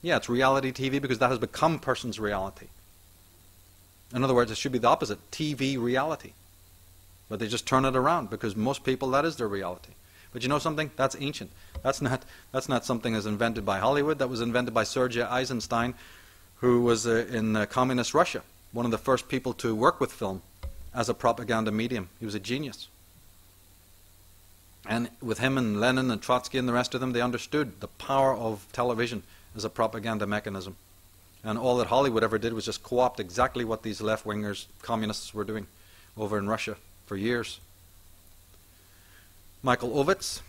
Yeah, it's reality TV because that has become person's reality. In other words, it should be the opposite, TV reality. But they just turn it around because most people, that is their reality. But you know something? That's ancient. That's not something that's invented by Hollywood. That was invented by Sergei Eisenstein, who was in communist Russia, one of the first people to work with film as a propaganda medium. He was a genius. And with him and Lenin and Trotsky and the rest of them, they understood the power of television as a propaganda mechanism. And all that Hollywood ever did was just co-opt exactly what these left-wingers, communists, were doing over in Russia for years. Michael Ovitz,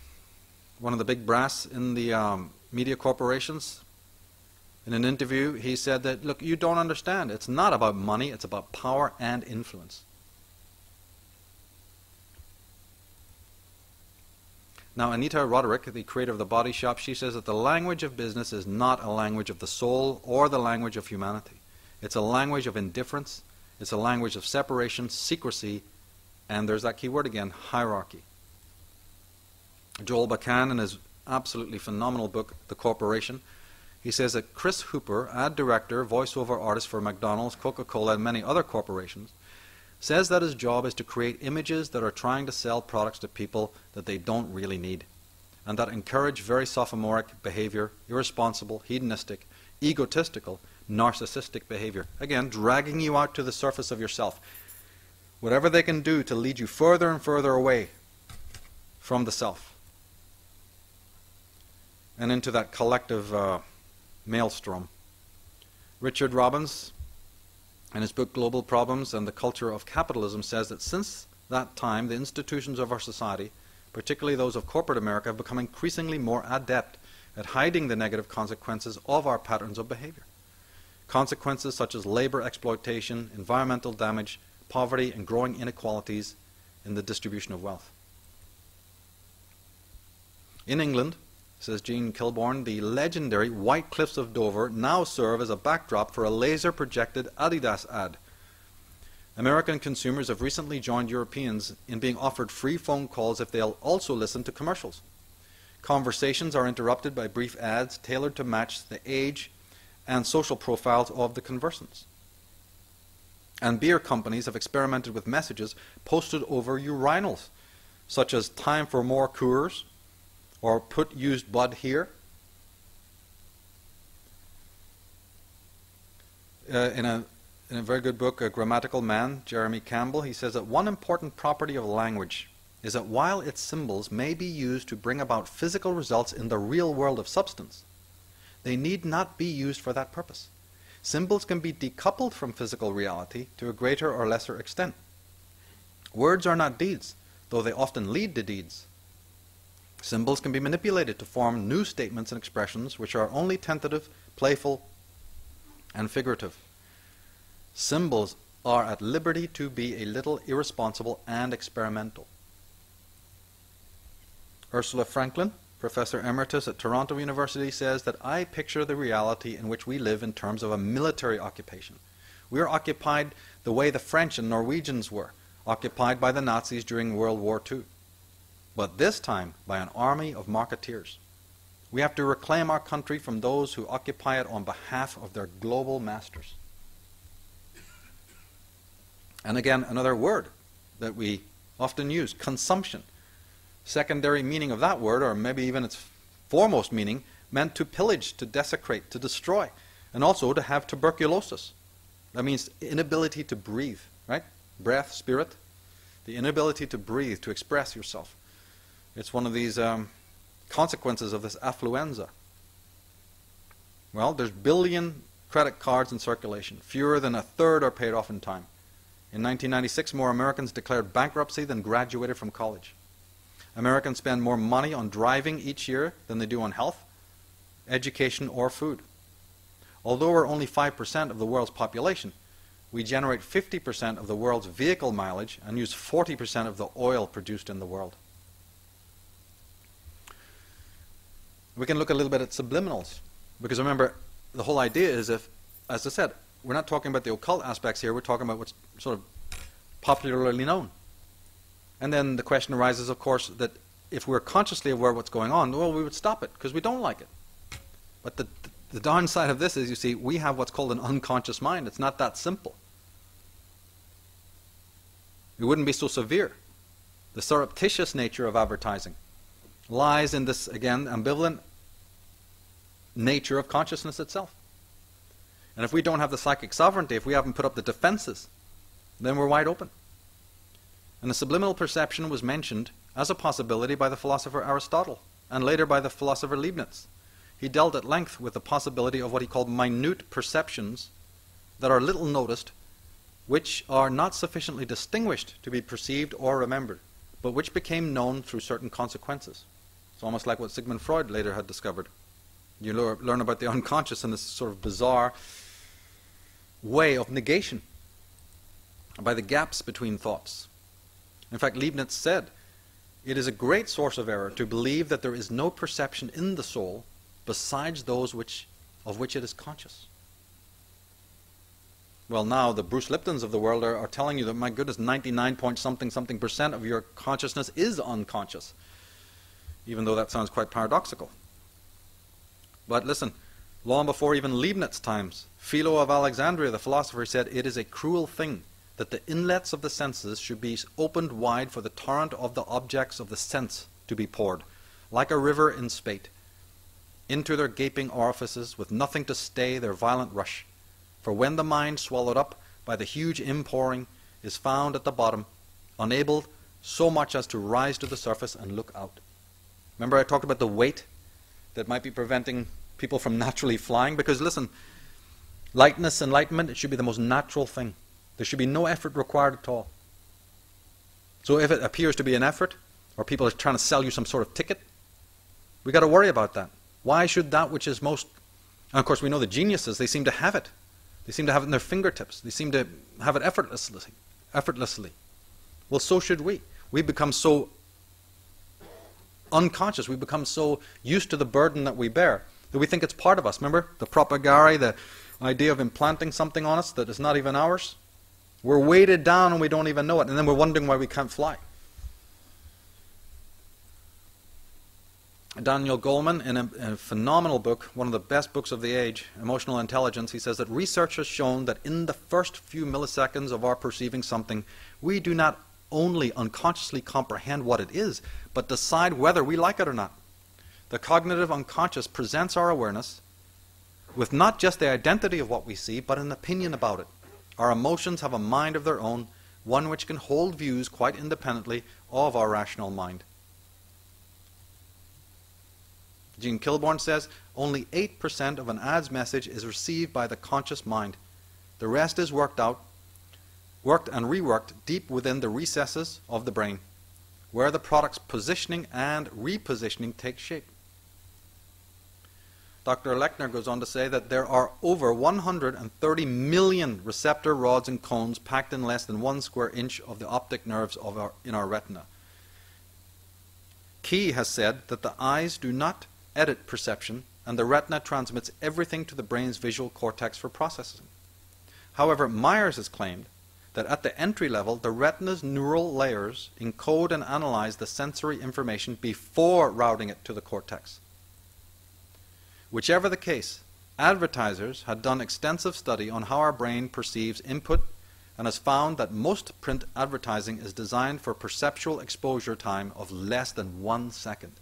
one of the big brass in the media corporations, in an interview, he said that, look, you don't understand. It's not about money, it's about power and influence. Now, Anita Roderick, the creator of The Body Shop, she says that the language of business is not a language of the soul or the language of humanity. It's a language of indifference, it's a language of separation, secrecy, and there's that key word again, hierarchy. Joel Bakan, in his absolutely phenomenal book, The Corporation, he says that Chris Hooper, ad director, voiceover artist for McDonald's, Coca-Cola, and many other corporations, says that his job is to create images that are trying to sell products to people that they don't really need, and that encourage very sophomoric behavior, irresponsible, hedonistic, egotistical, narcissistic behavior. Again, dragging you out to the surface of yourself. Whatever they can do to lead you further and further away from the self and into that collective maelstrom. Richard Robbins, in his book Global Problems and the Culture of Capitalism, says that since that time, the institutions of our society, particularly those of corporate America, have become increasingly more adept at hiding the negative consequences of our patterns of behavior. Consequences such as labor exploitation, environmental damage, poverty, and growing inequalities in the distribution of wealth. In England, says Jean Kilbourne, the legendary White Cliffs of Dover now serve as a backdrop for a laser-projected Adidas ad. American consumers have recently joined Europeans in being offered free phone calls if they'll also listen to commercials. Conversations are interrupted by brief ads tailored to match the age and social profiles of the conversants. And beer companies have experimented with messages posted over urinals, such as "Time for more Coors," or "Put used Bud here." In a very good book, A Grammatical Man, Jeremy Campbell, he says that one important property of language is that while its symbols may be used to bring about physical results in the real world of substance, they need not be used for that purpose. Symbols can be decoupled from physical reality to a greater or lesser extent. Words are not deeds, though they often lead to deeds. Symbols can be manipulated to form new statements and expressions which are only tentative, playful, and figurative. Symbols are at liberty to be a little irresponsible and experimental. Ursula Franklin, Professor Emeritus at Toronto University, says that I picture the reality in which we live in terms of a military occupation. We are occupied the way the French and Norwegians were, occupied by the Nazis during World War II. But this time by an army of marketeers. We have to reclaim our country from those who occupy it on behalf of their global masters. And again, another word that we often use, consumption. Secondary meaning of that word, or maybe even its foremost meaning, meant to pillage, to desecrate, to destroy, and also to have tuberculosis. That means inability to breathe, right? Breath, spirit, the inability to breathe, to express yourself. It's one of these consequences of this affluenza. Well, there's billion credit cards in circulation. Fewer than a third are paid off in time. In 1996, more Americans declared bankruptcy than graduated from college. Americans spend more money on driving each year than they do on health, education, or food. Although we're only 5% of the world's population, we generate 50% of the world's vehicle mileage and use 40% of the oil produced in the world. We can look a little bit at subliminals, because remember, the whole idea is if, as I said, we're not talking about the occult aspects here, we're talking about what's sort of popularly known. And then the question arises, of course, that if we're consciously aware of what's going on, well, we would stop it, because we don't like it. But the downside of this is, you see, we have what's called an unconscious mind. It's not that simple. It wouldn't be so severe. The surreptitious nature of advertising lies in this, again, ambivalent nature of consciousness itself. And if we don't have the psychic sovereignty, if we haven't put up the defenses, then we're wide open. And the subliminal perception was mentioned as a possibility by the philosopher Aristotle, and later by the philosopher Leibniz. He dealt at length with the possibility of what he called minute perceptions that are little noticed, which are not sufficiently distinguished to be perceived or remembered, but which became known through certain consequences. It's almost like what Sigmund Freud later had discovered. You learn about the unconscious in this sort of bizarre way of negation by the gaps between thoughts. In fact, Leibniz said, "It is a great source of error to believe that there is no perception in the soul besides those of which it is conscious." Well, now the Bruce Liptons of the world are telling you that, my goodness, 99 point something percent of your consciousness is unconscious, even though that sounds quite paradoxical. But listen, long before even Leibniz times, Philo of Alexandria, the philosopher, said, "It is a cruel thing that the inlets of the senses should be opened wide for the torrent of the objects of the sense to be poured, like a river in spate, into their gaping orifices, with nothing to stay their violent rush. For when the mind, swallowed up by the huge inpouring, is found at the bottom, unable so much as to rise to the surface and look out." Remember I talked about the weight that might be preventing people from naturally flying? Because listen, lightness, enlightenment, it should be the most natural thing. There should be no effort required at all. So if it appears to be an effort, or people are trying to sell you some sort of ticket, we got to worry about that. Why should that which is most... And of course we know the geniuses, they seem to have it. They seem to have it in their fingertips. They seem to have it effortlessly. Well, so should we. We become so unconscious, we become so used to the burden that we bear, that we think it's part of us. Remember the propagare, the idea of implanting something on us that is not even ours? We're weighted down and we don't even know it, and then we're wondering why we can't fly. Daniel Goleman, in a phenomenal book, one of the best books of the age, Emotional Intelligence, he says that research has shown that in the first few milliseconds of our perceiving something, we do not only unconsciously comprehend what it is, but decide whether we like it or not. The cognitive unconscious presents our awareness with not just the identity of what we see, but an opinion about it. Our emotions have a mind of their own, one which can hold views quite independently of our rational mind. Gene Kilborn says, only 8% of an ad's message is received by the conscious mind. The rest is worked and reworked deep within the recesses of the brain, where the product's positioning and repositioning take shape. Dr. Lechner goes on to say that there are over 130 million receptor rods and cones packed in less than 1 square inch of the optic nerves in our retina. Key has said that the eyes do not edit perception, and the retina transmits everything to the brain's visual cortex for processing. However, Myers has claimed that at the entry level, the retina's neural layers encode and analyze the sensory information before routing it to the cortex. Whichever the case, advertisers had done extensive study on how our brain perceives input and has found that most print advertising is designed for perceptual exposure time of less than 1 second.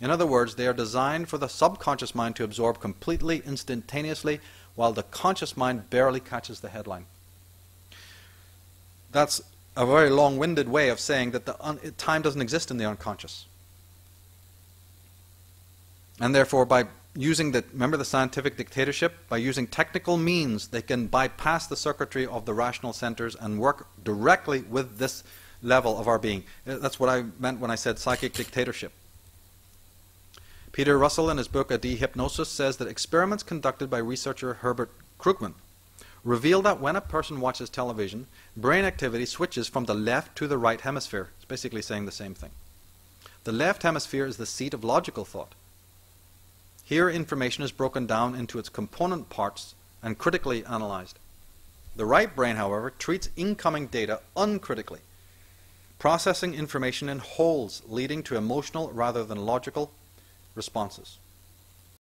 In other words, they are designed for the subconscious mind to absorb completely, instantaneously, while the conscious mind barely catches the headline. That's a very long-winded way of saying that time doesn't exist in the unconscious. And therefore, by using remember the scientific dictatorship? By using technical means, they can bypass the circuitry of the rational centers and work directly with this level of our being. That's what I meant when I said psychic dictatorship. Peter Russell, in his book A De-Hypnosis, says that experiments conducted by researcher Herbert Krugman reveal that when a person watches television, brain activity switches from the left to the right hemisphere. It's basically saying the same thing. The left hemisphere is the seat of logical thought. Here, information is broken down into its component parts and critically analyzed. The right brain, however, treats incoming data uncritically, processing information in wholes, leading to emotional rather than logical responses.